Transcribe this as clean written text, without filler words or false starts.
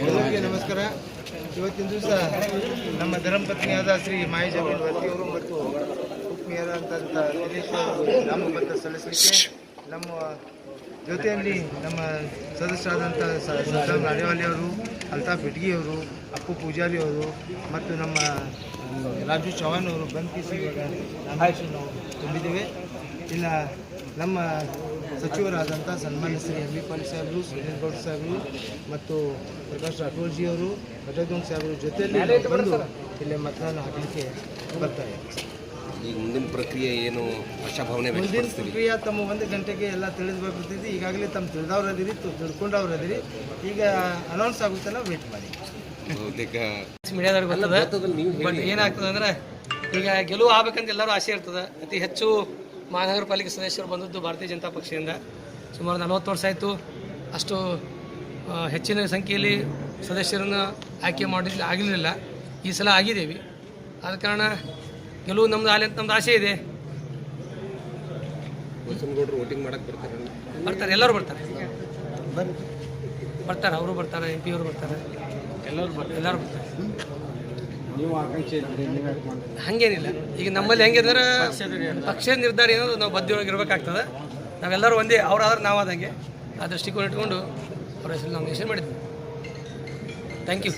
ಎಲ್ಲರಿಗೆ ನಮಸ್ಕಾರ. ಇವತ್ತಿನ ದಿವಸ ನಮ್ಮ ಧರ್ಮಪತ್ನಿಯಾದ ಶ್ರೀ ಮಾಯಿ ಜಮೀನ್ ವರ್ತಿಯವರು ಮತ್ತು ಉಪಮೇಯರಾದಂಥ ದಿನೇಶ್ ಅವರು ನಾಮಪತ್ರ ಸಲ್ಲಿಸಲಿಕ್ಕೆ ನಮ್ಮ ಜೊತೆಯಲ್ಲಿ ನಮ್ಮ ಸದಸ್ಯರಾದಂಥ ಸದ್ದಾಂ ನಾಡೇವಾಲಿ ಅವರು, ಅಲ್ತಾಫ್ ಬೆಟ್ಗಿಯವರು, ಅಪ್ಪು ಪೂಜಾರಿ ಅವರು ಮತ್ತು ನಮ್ಮ ರಾಜು ಚೌಹಾಣ್ ಅವರು ಬಂಧಿಸಿ ನಾವು ತುಂಬಿದ್ದೇವೆ. ಇಲ್ಲ ನಮ್ಮ ಸಚಿವರಾದಂಥ ಸನ್ಮಾನ್ಯ ಶ್ರೀ ಎಂ ಬಿ ಪಾಟೀಲ್ ಸಾಹೇಬರು, ಶ್ರೀಧರ್ ಗೌಡ ಸಾಹೇಬರು ಮತ್ತು ಪ್ರಕಾಶ್ ರಾಠೋಡ್ಜಿಯವರು, ಭಜರಂಗ್ ಸಾಹೇಬರ ಜೊತೆಯಲ್ಲಿ ಬಂದು ಇಲ್ಲಿ ಮತದಾನ ಹಾಕಲಿಕ್ಕೆ ಬರ್ತಾರೆ. ಈ ಮುಂದಿನ ಪ್ರಕ್ರಿಯೆ ಏನು ಆಶಾಭಾವನೆ? ಮುಂದಿನ ಪ್ರಕ್ರಿಯೆ ತಮ್ಮ 1 ಗಂಟೆಗೆ ಎಲ್ಲ ತಿಳಿದ್ಬಿಡ್ತೈತಿ. ಈಗಾಗಲೇ ತಮ್ಮ ತಿಳಿದವ್ರು ಅದಿರಿ, ತಿಳ್ಕೊಂಡವ್ರು ಅದಿರಿ. ಈಗ ಅನೌನ್ಸ್ ಆಗುತ್ತಲ್ಲ, ವೇಟ್ ಮಾಡಿ. ಮೀಡಿಯಾದವ್ರಿಗೆ ಗೊತ್ತದ. ಬಟ್ ಏನಾಗ್ತದೆ ಅಂದ್ರೆ, ಈಗ ಗೆಲುವು ಆಗ್ಬೇಕಂತ ಎಲ್ಲರೂ ಆಸೆ ಇರ್ತದೆ. ಅತಿ ಹೆಚ್ಚು ಮಹಾನಗರ ಪಾಲಿಕೆ ಸದಸ್ಯರು ಬಂದದ್ದು ಭಾರತೀಯ ಜನತಾ ಪಕ್ಷದಿಂದ. ಸುಮಾರು 40 ವರ್ಷ ಆಯಿತು. ಅಷ್ಟು ಹೆಚ್ಚಿನ ಸಂಖ್ಯೆಯಲ್ಲಿ ಸದಸ್ಯರನ್ನು ಆಯ್ಕೆ ಆಗಲಿಲ್ಲ. ಈ ಸಲ ಆಗಿದ್ದೇವೆ. ಆದ ಕಾರಣ ಗೆಲುವು ನಮ್ದು ಆಗಲಿ ಅಂತ ನಮ್ದು ಆಸೆ ಇದೆ. ವೋಟಿಂಗ್ ಮಾಡಕ್ಕೆ ಬರ್ತಾರೆ, ಎಲ್ಲರೂ ಬರ್ತಾರೆ. ಅವರು ಬರ್ತಾರೆ, MP ಅವರು ಬರ್ತಾರೆ, ಎಲ್ಲರೂ ಬರ್ತಾರೆ. ಹಾಗೇನಿಲ್ಲ. ಈಗ ನಮ್ಮಲ್ಲಿ ಹೆಂಗಿದ್ರೆ ಪಕ್ಷ ನಿರ್ಧಾರ ಏನೋ ನಾವು ಬದ್ಧೊಳಗೆ ಇರಬೇಕಾಗ್ತದೆ. ನಾವೆಲ್ಲರೂ ಒಂದೇ, ಅವರಾದ್ರೆ ನಾವಾದಂಗೆ ಆ ದೃಷ್ಟಿಕೋನ ಇಟ್ಕೊಂಡು ಅವ್ರ ಹೆಸರು ನಾಮಿನೇಷನ್ ಮಾಡಿದ್ವಿ. Thank you.